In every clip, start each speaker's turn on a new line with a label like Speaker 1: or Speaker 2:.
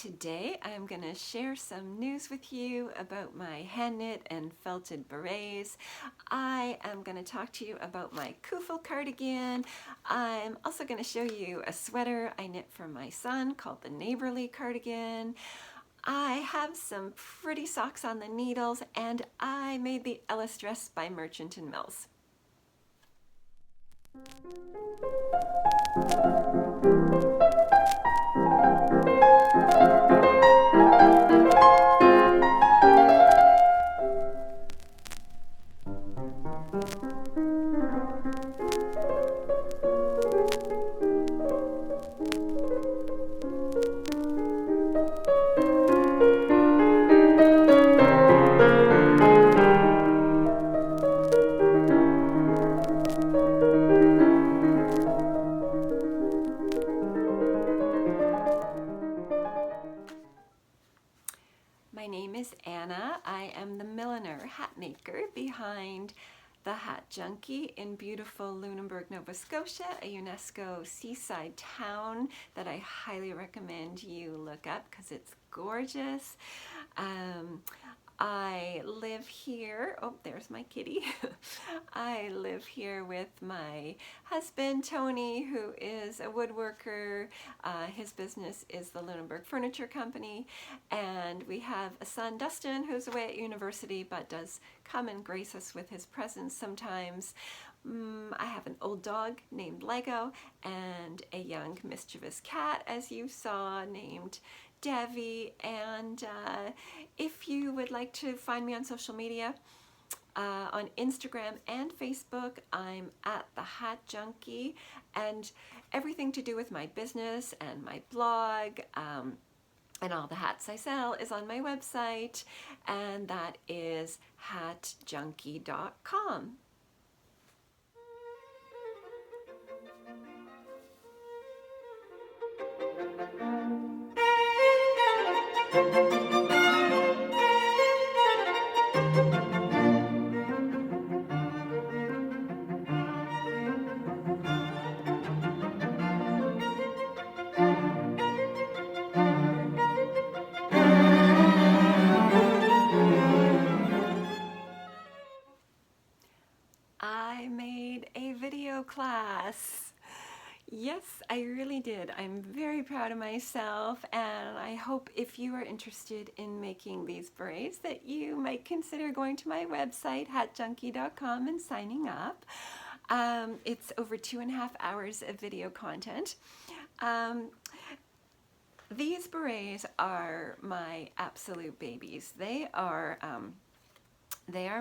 Speaker 1: Today I'm going to share some news with you about my hand knit and felted berets. I am going to talk to you about my kuffel cardigan. I'm also going to show you a sweater I knit for my son called the Neighborly cardigan. I have some pretty socks on the needles, and I made the Ellis dress by Merchant & Mills. My name is Anna. I am the milliner hat maker behind the Hat Junkie in beautiful Lunenburg, Nova Scotia, a UNESCO seaside town that I highly recommend you look up because it's gorgeous. I live here, oh, there's my kitty. I live here with my husband, Tony, who is a woodworker. His business is the Lunenburg Furniture Company. And we have a son, Dustin, who's away at university, but does come and grace us with his presence sometimes. I have an old dog named Lego and a young mischievous cat, as you saw, named Devi. And if you would like to find me on social media, on Instagram and Facebook, I'm at the Hat Junkie, and everything to do with my business and my blog and all the hats I sell is on my website, and that is hatjunkie.com. I made a video class. Yes, I really did. I'm very proud of myself, and I hope if you are interested in making these berets that you might consider going to my website, hatjunkie.com, and signing up. It's over 2.5 hours of video content. These berets are my absolute babies. They are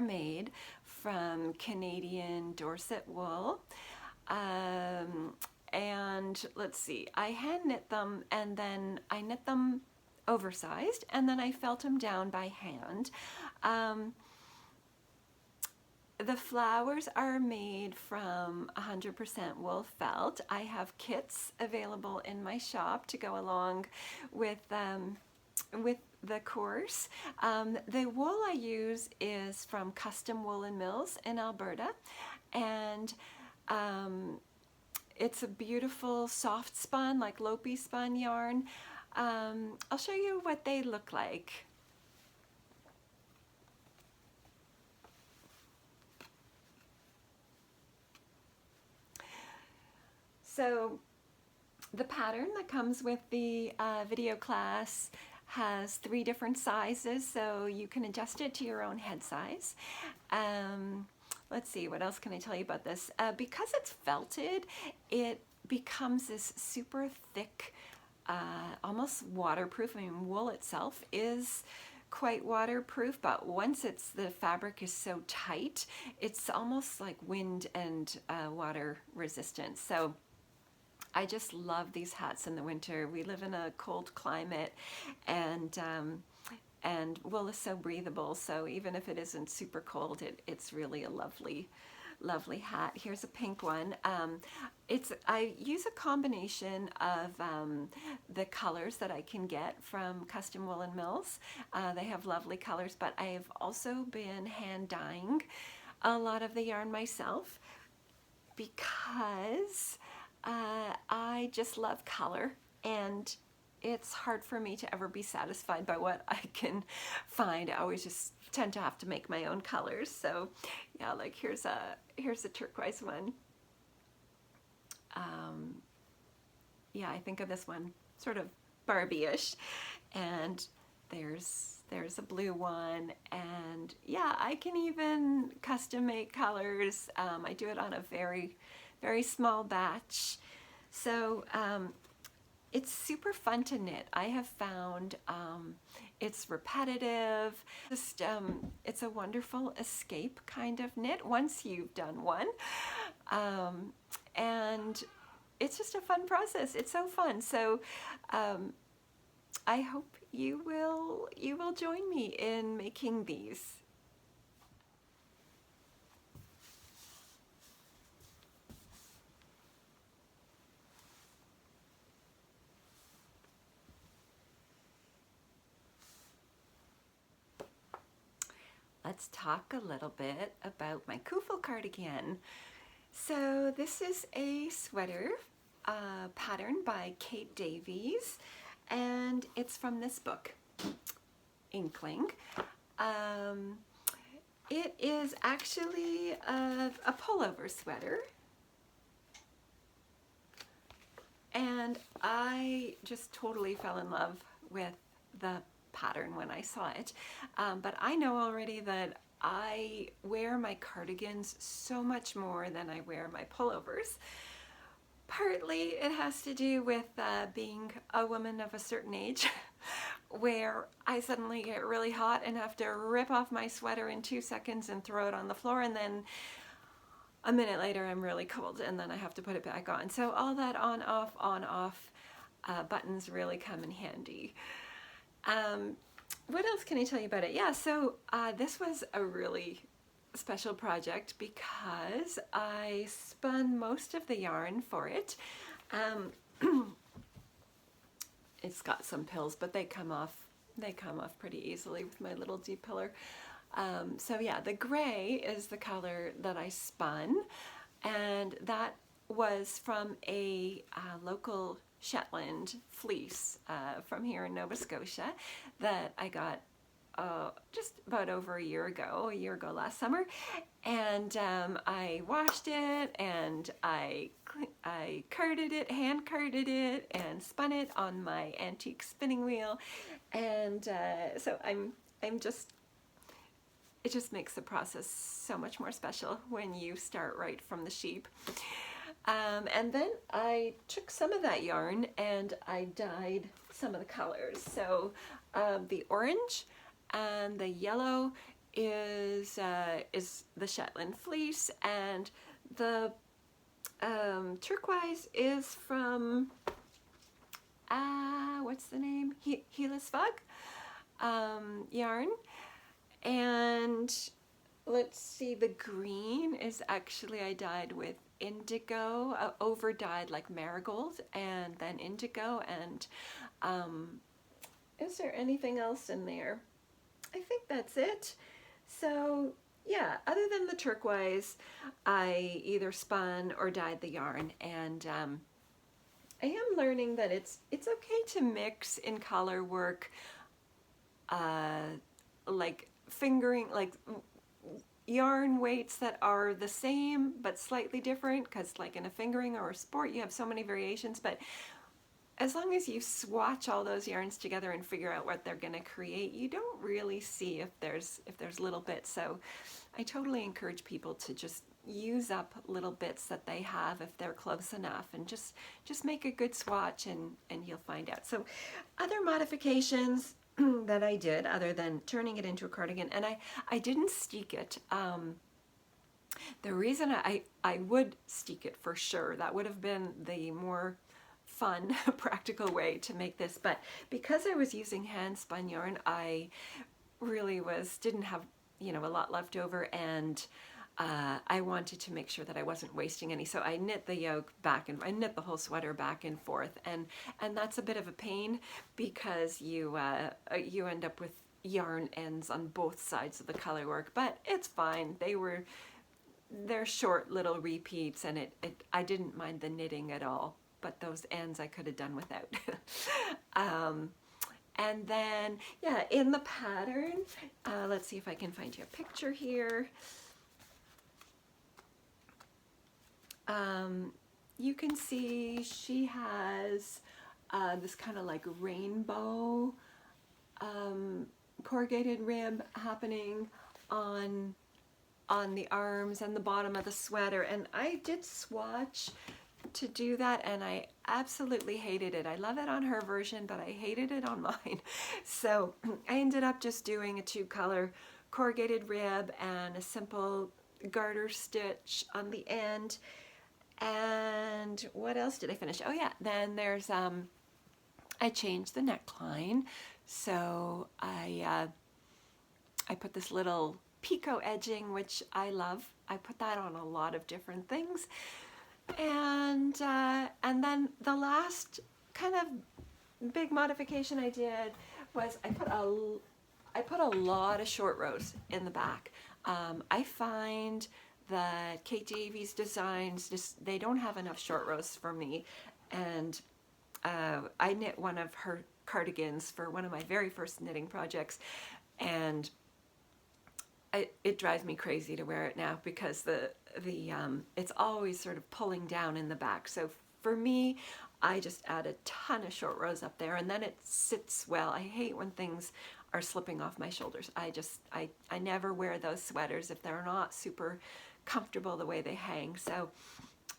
Speaker 1: made from Canadian Dorset wool. And let's see, I hand knit them, and then I knit them oversized, and then I felt them down by hand. The flowers are made from 100% wool felt. I have kits available in my shop to go along with the course. The wool I use is from Custom Woolen Mills in Alberta, and it's a beautiful soft spun, like Lopi spun yarn. I'll show you what they look like. So the pattern that comes with the video class has 3 different sizes, so you can adjust it to your own head size. Let's see, what else can I tell you about this? Because it's felted, it becomes this super thick, almost waterproof. I mean, wool itself is quite waterproof, but once the fabric is so tight, it's almost like wind and water resistant. So I just love these hats in the winter. We live in a cold climate, and wool is so breathable, so even if it isn't super cold, it's really a lovely hat. Here's a pink one. I use a combination of the colors that I can get from Custom Woolen Mills. They have lovely colors, but I have also been hand dyeing a lot of the yarn myself because I just love color, and it's hard for me to ever be satisfied by what I can find. I always just tend to have to make my own colors. So yeah, like here's a turquoise one. Yeah, I think of this one sort of Barbie-ish, and there's a blue one, and yeah, I can even custom make colors. I do it on a very small batch, so it's super fun to knit. I have found it's repetitive. Just it's a wonderful escape kind of knit once you've done one, and it's just a fun process. It's so fun. So I hope you will join me in making these. Let's talk a little bit about my Kufel cardigan. So this is a sweater pattern by Kate Davies, and it's from this book, Inkling. It is actually a pullover sweater, and I just totally fell in love with the pattern when I saw it. But I know already that I wear my cardigans so much more than I wear my pullovers. Partly it has to do with being a woman of a certain age where I suddenly get really hot and have to rip off my sweater in 2 seconds and throw it on the floor, and then a minute later I'm really cold and then I have to put it back on. So all that on off buttons really come in handy. What else can I tell you about it? Yeah, so this was a really special project because I spun most of the yarn for it. It's got some pills, but they come off pretty easily with my little D-pillar. So yeah, the gray is the color that I spun, and that was from a local Shetland fleece from here in Nova Scotia that I got just about over a year ago last summer, and I washed it and I carded it, hand carded it, and spun it on my antique spinning wheel, and so it just makes the process so much more special when you start right from the sheep. And then I took some of that yarn and I dyed some of the colors. So the orange and the yellow is the Shetland fleece, and the turquoise is from what's the name? Helisvag yarn. And let's see, the green is actually I dyed with indigo, over dyed like marigold, and then indigo. And is there anything else in there? I think that's it. So yeah, other than the turquoise, I either spun or dyed the yarn, and I am learning that it's okay to mix in color work, like fingering, like yarn weights that are the same but slightly different, because like in a fingering or a sport you have so many variations, but as long as you swatch all those yarns together and figure out what they're going to create, you don't really see if there's little bits. So I totally encourage people to just use up little bits that they have if they're close enough, and just make a good swatch, and you'll find out. So other modifications that I did, other than turning it into a cardigan, and I didn't steek it. The reason I would steek it for sure, that would have been the more fun practical way to make this, but because I was using hand spun yarn, I really didn't have a lot left over, and I wanted to make sure that I wasn't wasting any, so I knit the yoke back, and I knit the whole sweater back and forth, and that's a bit of a pain because you end up with yarn ends on both sides of the color work, but it's fine. They're short little repeats, and I didn't mind the knitting at all. but those ends I could have done without. And then, yeah, in the pattern, let's see if I can find you a picture here. You can see she has this kind of like rainbow corrugated rib happening on the arms and the bottom of the sweater, and I did swatch to do that, and I absolutely hated it. I love it on her version, but I hated it on mine. So I ended up just doing a 2-color corrugated rib and a simple garter stitch on the end. And what else did I finish? Oh yeah, then there's I changed the neckline. So I put this little picot edging, which I love. I put that on a lot of different things. And then the last kind of big modification I did was I put a lot of short rows in the back. I find that Kate Davies designs they don't have enough short rows for me, and I knit one of her cardigans for one of my very first knitting projects, and it drives me crazy to wear it now because it's always sort of pulling down in the back. So for me, I just add a ton of short rows up there, and then it sits well. I hate when things are slipping off my shoulders. I never wear those sweaters if they're not super comfortable the way they hang. So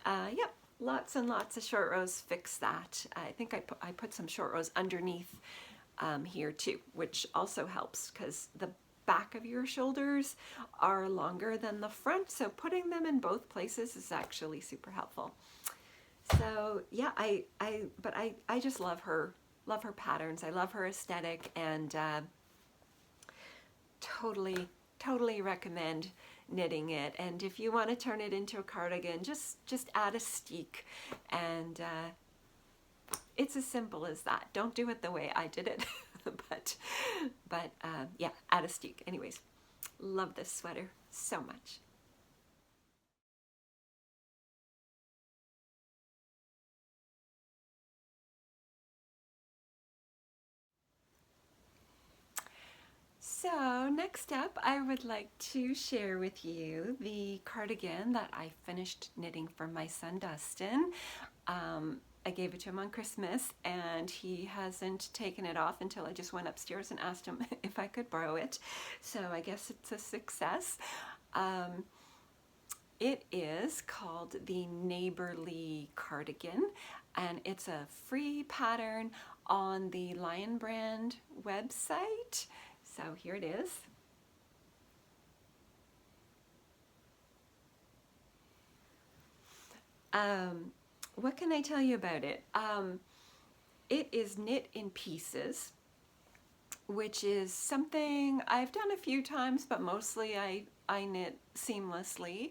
Speaker 1: yeah, lots and lots of short rows fix that. I think I put some short rows underneath here too, which also helps because the back of your shoulders are longer than the front, so putting them in both places is actually super helpful. So yeah, I just love her patterns. I love her aesthetic, and totally recommend knitting it. And if you want to turn it into a cardigan, just add a steek, and it's as simple as that. Don't do it the way I did it. but yeah, add a steek. Anyways, love this sweater so much. So next up, I would like to share with you the cardigan that I finished knitting for my son Dustin. I gave it to him on Christmas, and he hasn't taken it off until I just went upstairs and asked him if I could borrow it. So I guess it's a success. It is called the Neighborly Cardigan, and it's a free pattern on the Lion Brand website. So here it is. What can I tell you about it? It is knit in pieces, which is something I've done a few times, but mostly I knit seamlessly.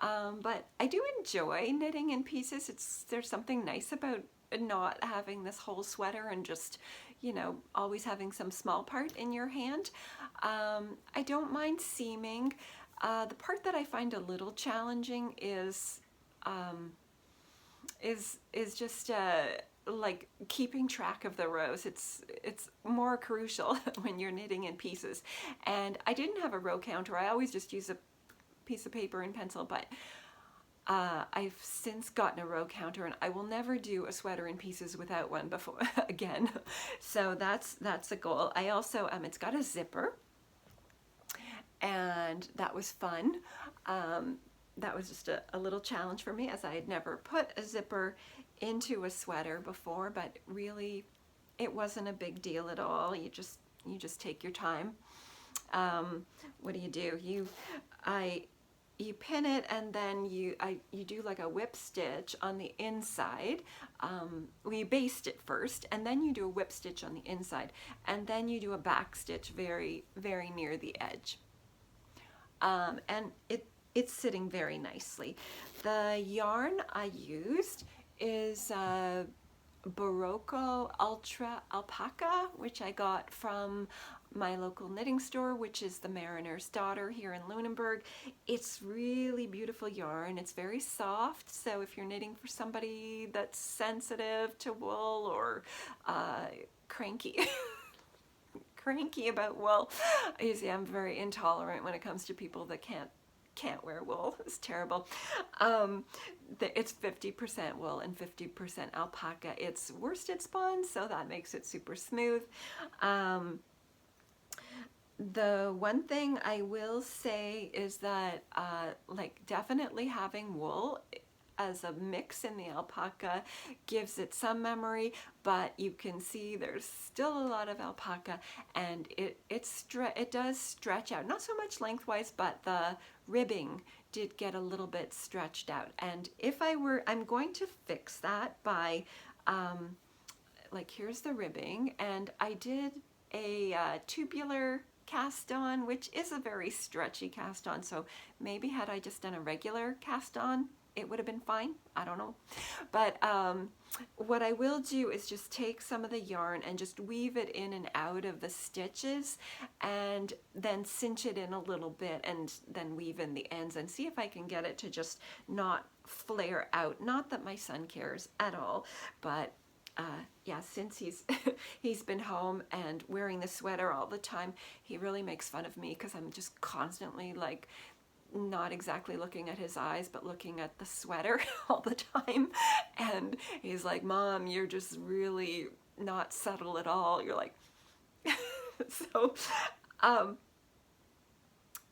Speaker 1: But I do enjoy knitting in pieces. There's something nice about not having this whole sweater and just, you know, always having some small part in your hand. I don't mind seaming. The part that I find a little challenging is just like keeping track of the rows. It's more crucial when you're knitting in pieces. And I didn't have a row counter. I always just use a piece of paper and pencil, but I've since gotten a row counter, and I will never do a sweater in pieces without one before again. So that's a goal. I also it's got a zipper, and that was fun. That was just a little challenge for me, as I had never put a zipper into a sweater before, but really it wasn't a big deal at all. You just take your time. What do? You pin it, and then you do like a whip stitch on the inside. Well, you baste it first, and then you do a whip stitch on the inside, and then you do a back stitch very, very near the edge. And it's sitting very nicely. The yarn I used is Berroco Ultra Alpaca, which I got from my local knitting store, which is the Mariner's Daughter here in Lunenburg. It's really beautiful yarn. It's very soft, so if you're knitting for somebody that's sensitive to wool or cranky cranky about wool. You see, I'm very intolerant when it comes to people that can't wear wool. It's terrible. It's 50% wool and 50% alpaca. It's worsted spun, so that makes it super smooth. The one thing I will say is that like definitely having wool as a mix in the alpaca gives it some memory, but you can see there's still a lot of alpaca, and it does stretch out, not so much lengthwise, but the ribbing did get a little bit stretched out. And I'm going to fix that by like, here's the ribbing, and I did a tubular cast on, which is a very stretchy cast on, so maybe had I just done a regular cast on, it would have been fine. I don't know. But what I will do is just take some of the yarn and just weave it in and out of the stitches, and then cinch it in a little bit, and then weave in the ends and see if I can get it to just not flare out. Not that my son cares at all, but yeah, since he's been home and wearing the sweater all the time, he really makes fun of me because I'm just constantly like not exactly looking at his eyes, but looking at the sweater all the time. And he's like, Mom, you're just really not subtle at all. You're like, so,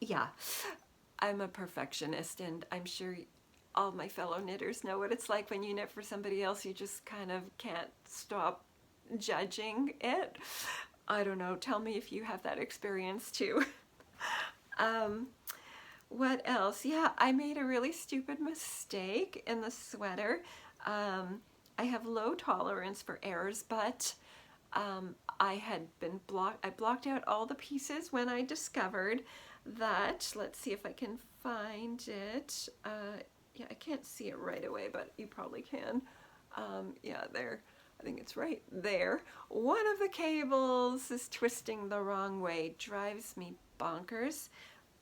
Speaker 1: yeah, I'm a perfectionist, and I'm sure all my fellow knitters know what it's like when you knit for somebody else. You just kind of can't stop judging it. I don't know. Tell me if you have that experience too. What else? Yeah, I made a really stupid mistake in the sweater. I have low tolerance for errors, but I blocked out all the pieces when I discovered that, let's see if I can find it. Yeah, I can't see it right away, but you probably can. Yeah, there. I think it's right there. One of the cables is twisting the wrong way. Drives me bonkers.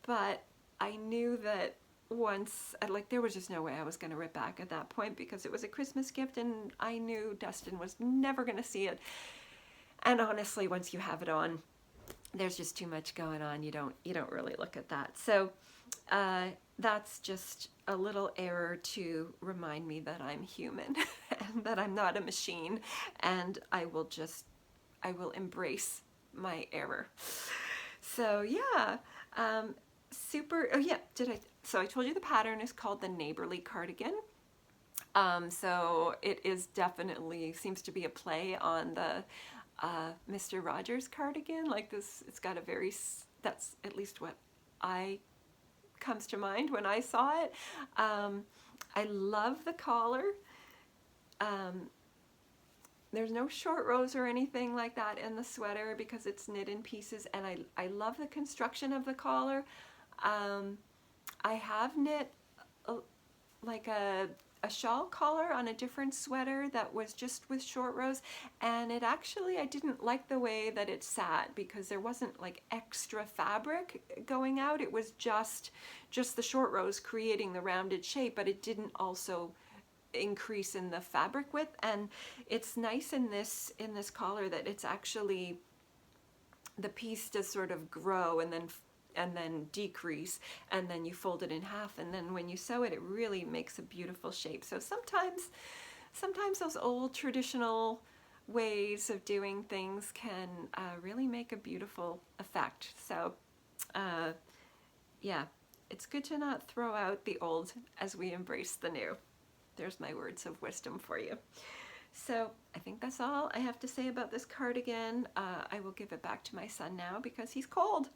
Speaker 1: But I knew that once, there was just no way I was going to rip back at that point, because it was a Christmas gift and I knew Dustin was never going to see it. And honestly, once you have it on, there's just too much going on. You don't really look at that. So that's just a little error to remind me that I'm human and that I'm not a machine, and I will embrace my error. So yeah, oh yeah, so I told you the pattern is called the Neighborly Cardigan. So it is definitely, seems to be a play on the Mr. Rogers cardigan. Like this, it's got that's at least what comes to mind when I saw it. I love the collar. There's no short rows or anything like that in the sweater because it's knit in pieces, and I love the construction of the collar. I have knit a shawl collar on a different sweater that was just with short rows, and I didn't like the way that it sat because there wasn't like extra fabric going out. It was just the short rows creating the rounded shape, but it didn't also increase in the fabric width. And it's nice in this collar that it's actually, the piece does sort of grow and then decrease, and then you fold it in half, and then when you sew it, it really makes a beautiful shape. So sometimes those old traditional ways of doing things can really make a beautiful effect. So yeah, it's good to not throw out the old as we embrace the new. There's my words of wisdom for you. So I think that's all I have to say about this cardigan. I will give it back to my son now because he's cold.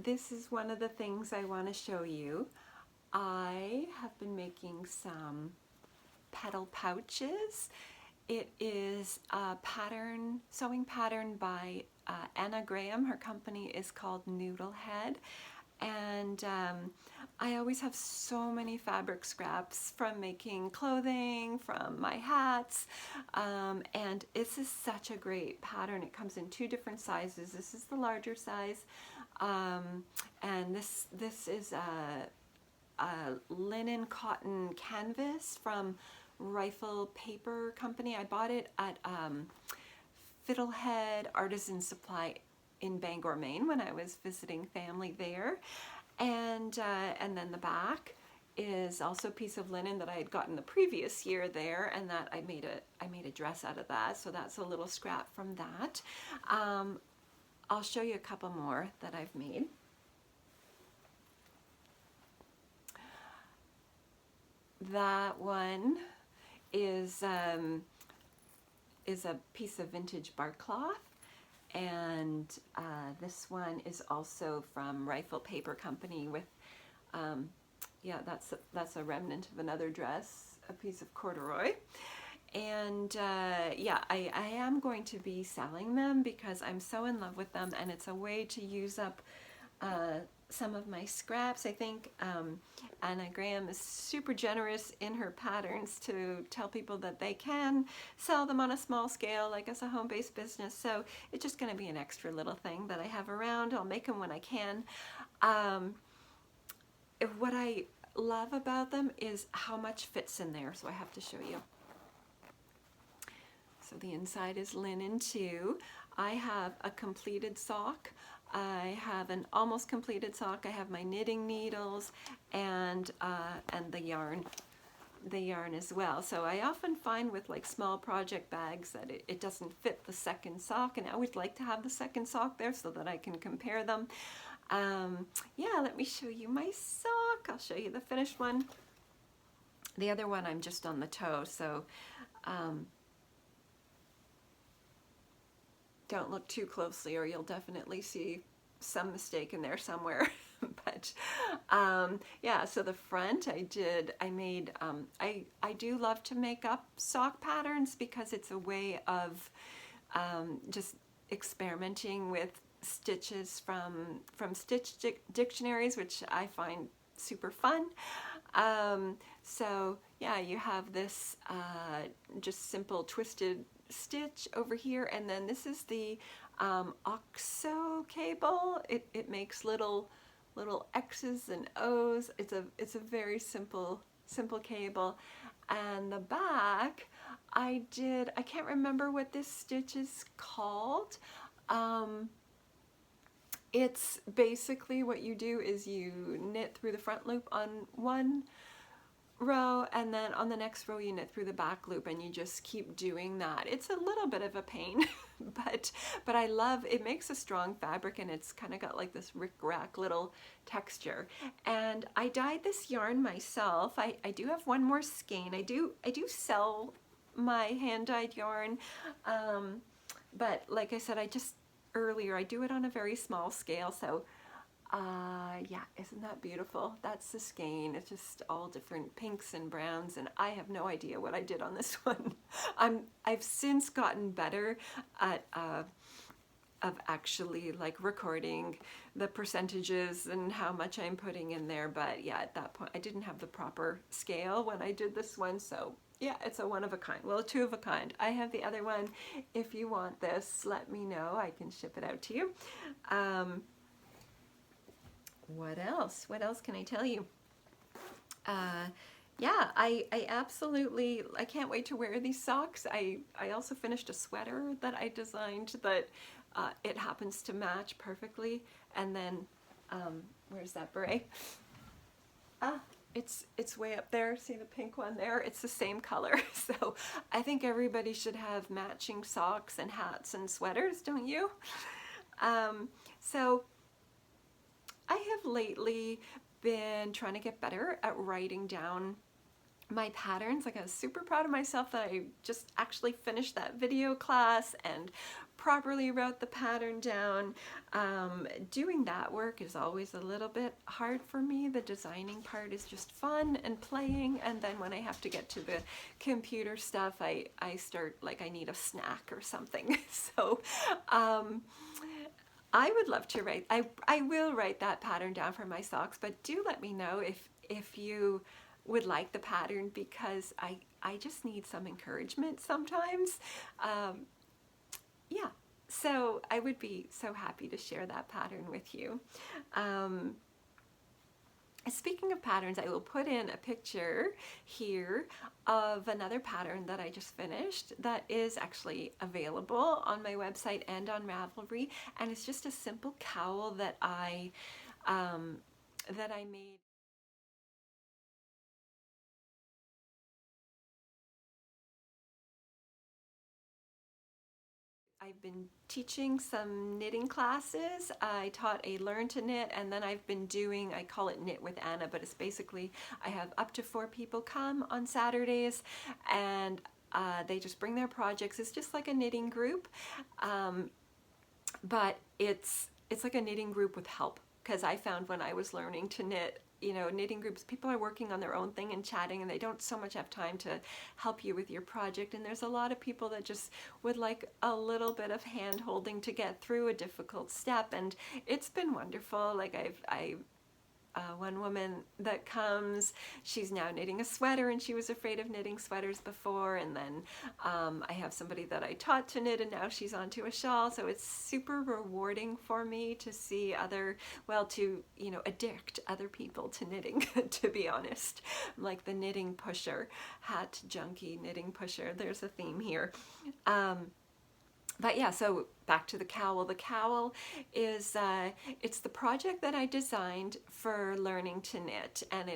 Speaker 1: this is one of the things I want to show you. I have been making some petal pouches. It is a pattern, sewing pattern by Anna Graham. Her company is called Noodlehead. And I always have so many fabric scraps from making clothing, from my hats, and this is such a great pattern. It comes in 2 different sizes. This is the larger size, and this is a linen cotton canvas from Rifle Paper Company. I bought it at Fiddlehead Artisan Supply in Bangor, Maine, when I was visiting family there. And then the back is also a piece of linen that I had gotten the previous year there, and that I made a dress out of that. So that's a little scrap from that. I'll show you a couple more that I've made. That one is a piece of vintage bark cloth, and this one is also from Rifle Paper Company with, yeah, that's a remnant of another dress, a piece of corduroy. And yeah, I am going to be selling them because I'm so in love with them, and it's a way to use up some of my scraps. I think Anna Graham is super generous in her patterns to tell people that they can sell them on a small scale, like as a home-based business. So it's just going to be an extra little thing that I have around. I'll make them when I can. What I love about them is how much fits in there, so I have to show you. So the inside is linen too. I have a completed sock. I have an almost completed sock. I have my knitting needles and the yarn as well. So I often find with like small project bags that it doesn't fit the second sock, and I always like to have the second sock there so that I can compare them. Yeah, let me show you my sock. I'll show you the finished one. The other one I'm just on the toe, so don't look too closely or you'll definitely see some mistake in there somewhere. But yeah, so the front I do love to make up sock patterns because it's a way of just experimenting with stitches from stitch dictionaries, which I find super fun. So yeah, you have this just simple twisted stitch over here, and then this is the OXO cable. It makes little X's and O's. It's a very simple cable. And the back, I can't remember what this stitch is called. It's basically what you do is you knit through the front loop on one row, and then on the next row you knit through the back loop, and you just keep doing that. It's a little bit of a pain, but I love it. Makes a strong fabric, and it's kind of got like this rick-rack little texture. And I dyed this yarn myself. I do have one more skein. I do sell my hand-dyed yarn, but like I said, earlier, I do it on a very small scale. So yeah, isn't that beautiful? That's the skein. It's just all different pinks and browns, and I have no idea what I did on this one. I've since gotten better at of actually like recording the percentages and how much I'm putting in there, but yeah, at that point I didn't have the proper scale when I did this one. So yeah, it's a one of a kind. Well, a two of a kind. I have the other one. If you want this, let me know. I can ship it out to you. What else? What else can I tell you? Yeah, I absolutely, I can't wait to wear these socks. I also finished a sweater that I designed that it happens to match perfectly. And then, where's that beret? It's way up there. See the pink one there? It's the same color. So I think everybody should have matching socks and hats and sweaters, don't you? So I have lately been trying to get better at writing down my patterns. Like, I was super proud of myself that I just actually finished that video class and properly wrote the pattern down. Doing that work is always a little bit hard for me. The designing part is just fun and playing, and then when I have to get to the computer stuff, I start like I need a snack or something. So I would love to write, I will write that pattern down for my socks, but do let me know if you would like the pattern, because I just need some encouragement sometimes. Yeah, so I would be so happy to share that pattern with you. Um, Speaking of patterns, I will put in a picture here of another pattern that I just finished that is actually available on my website and on Ravelry, and it's just a simple cowl that I made. I've been teaching some knitting classes. I taught a Learn to Knit, and then I've been doing, I call it Knit with Anna, but it's basically, I have up to 4 people come on Saturdays, and they just bring their projects. It's just like a knitting group, but it's like a knitting group with help, because I found when I was learning to knit, you know, knitting groups, people are working on their own thing and chatting, and they don't so much have time to help you with your project. And there's a lot of people that just would like a little bit of hand holding to get through a difficult step. And it's been wonderful. Like, I one woman that comes, she's now knitting a sweater, and she was afraid of knitting sweaters before. And then I have somebody that I taught to knit, and now she's onto a shawl. So it's super rewarding for me to see to, you know, addict other people to knitting, to be honest. I'm like the knitting pusher, hat junkie knitting pusher. There's a theme here. But yeah, so back to the cowl. The cowl is, it's the project that I designed for learning to knit, and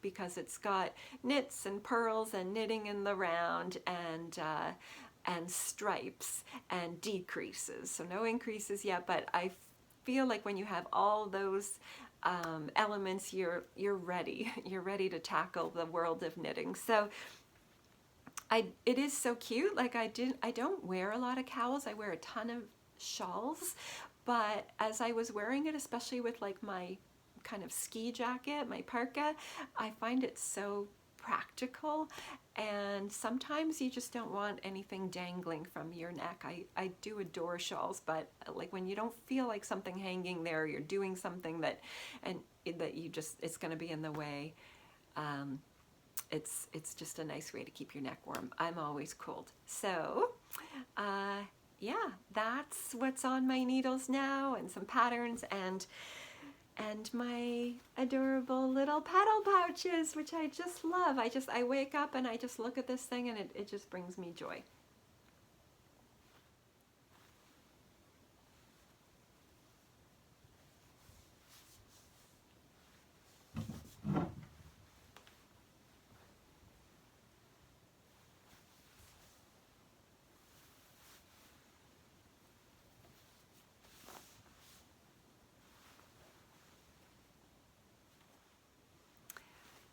Speaker 1: because it's got knits and purls and knitting in the round, and stripes and decreases. So no increases yet, but I feel like when you have all those elements, you're ready. You're ready to tackle the world of knitting. So it is so cute. Like, I don't wear a lot of cowls. I wear a ton of shawls, but as I was wearing it, especially with like my kind of ski jacket, my parka, I find it so practical. And sometimes you just don't want anything dangling from your neck. I do adore shawls, but like when you don't feel like something hanging there, you're doing something that you just, it's going to be in the way. It's just a nice way to keep your neck warm. I'm always cold. So yeah, that's what's on my needles now, and some patterns, and my adorable little paddle pouches, which I just love. I wake up and I just look at this thing, and it just brings me joy.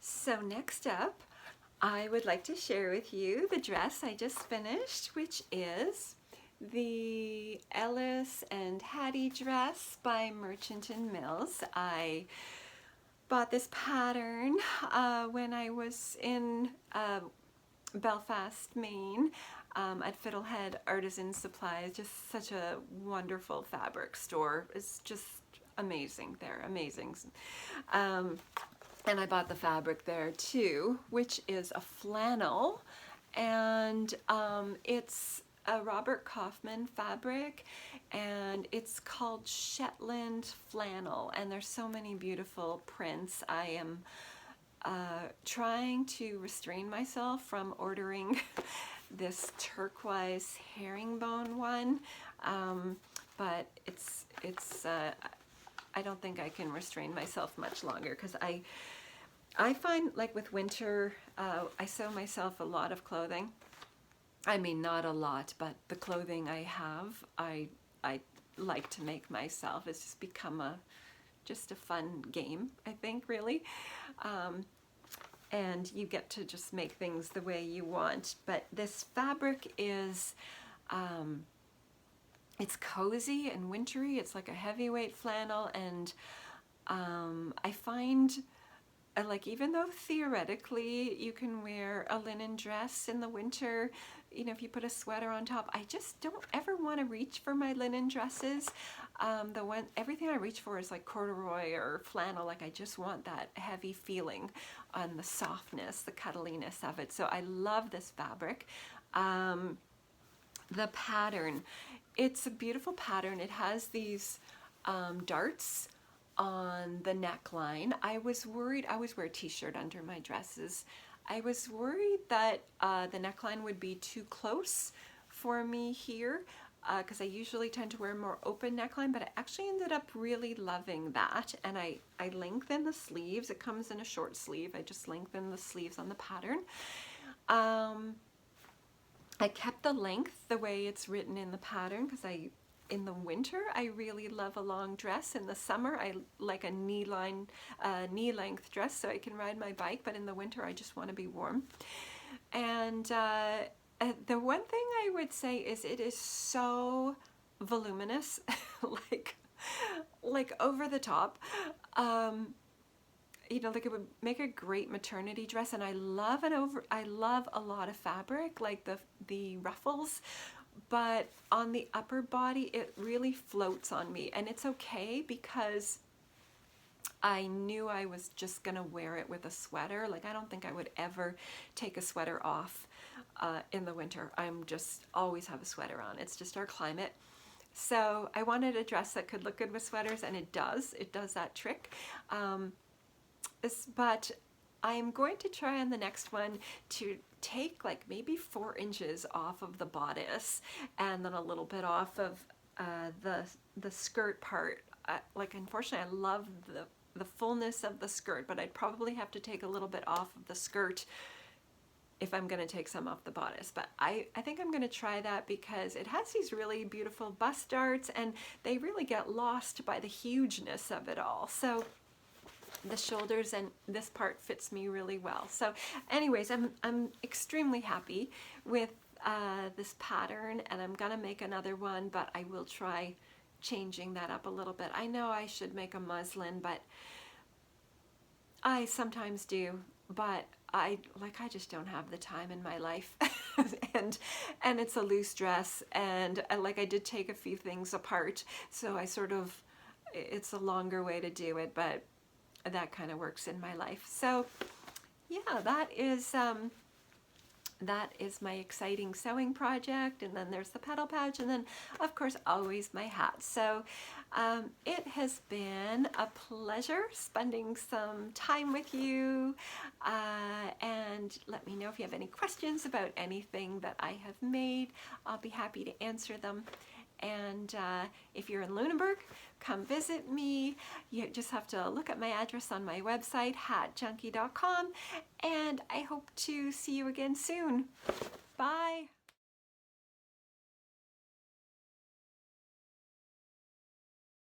Speaker 1: So next up, I would like to share with you the dress I just finished, which is the Ellis and Hattie dress by Merchant and Mills. I bought this pattern when I was in Belfast, Maine, at Fiddlehead Artisan Supplies. Just such a wonderful fabric store. It's just amazing. They're amazing. And I bought the fabric there too, which is a flannel, and it's a Robert Kaufman fabric, and it's called Shetland flannel, and there's so many beautiful prints. I am trying to restrain myself from ordering this turquoise herringbone one, but it's I don't think I can restrain myself much longer, because I find, like, with winter, I sew myself a lot of clothing. I mean, not a lot, but the clothing I have, I like to make myself. It's just become just a fun game, I think, really. and you get to just make things the way you want. But this fabric is, it's cozy and wintry. It's like a heavyweight flannel, and I find like, even though theoretically you can wear a linen dress in the winter, you know, if you put a sweater on top, I just don't ever want to reach for my linen dresses. Everything I reach for is like corduroy or flannel. Like, I just want that heavy feeling on the softness, the cuddliness of it. So I love this fabric. The pattern, it's a beautiful pattern. It has these darts on the neckline. I was worried, I always wear a t-shirt under my dresses. I was worried that the neckline would be too close for me here, because I usually tend to wear more open neckline, but I actually ended up really loving that. And I lengthen the sleeves. It comes in a short sleeve. I just lengthen the sleeves on the pattern. I kept the length the way it's written in the pattern, because in the winter, I really love a long dress. In the summer, I like a knee-length dress so I can ride my bike, but in the winter, I just want to be warm. And the one thing I would say is it is so voluminous, like over the top. You know, like, it would make a great maternity dress, and I love a lot of fabric, like the ruffles. But on the upper body, it really floats on me, and it's okay, because I knew I was just gonna wear it with a sweater. Like, I don't think I would ever take a sweater off in the winter. I'm just always have a sweater on. It's just our climate. So I wanted a dress that could look good with sweaters, and it does that trick. But I'm going to try on the next one to take like maybe 4 inches off of the bodice, and then a little bit off of the skirt part. Like, unfortunately, I love the fullness of the skirt, but I'd probably have to take a little bit off of the skirt if I'm going to take some off the bodice. But I think I'm going to try that, because it has these really beautiful bust darts, and they really get lost by the hugeness of it all. So the shoulders and this part fits me really well. So anyways, I'm extremely happy with this pattern, and I'm gonna make another one, but I will try changing that up a little bit. I know I should make a muslin, but I sometimes do, but I just don't have the time in my life. and it's a loose dress, and I did take a few things apart, so it's a longer way to do it, but that kind of works in my life. So yeah, that is my exciting sewing project. And then there's the petal pouch, and then of course always my hat. So it has been a pleasure spending some time with you, and let me know if you have any questions about anything that I have made. I'll be happy to answer them. And if you're in Lunenburg, come visit me. You just have to look at my address on my website, hatjunkie.com, and I hope to see you again soon. Bye.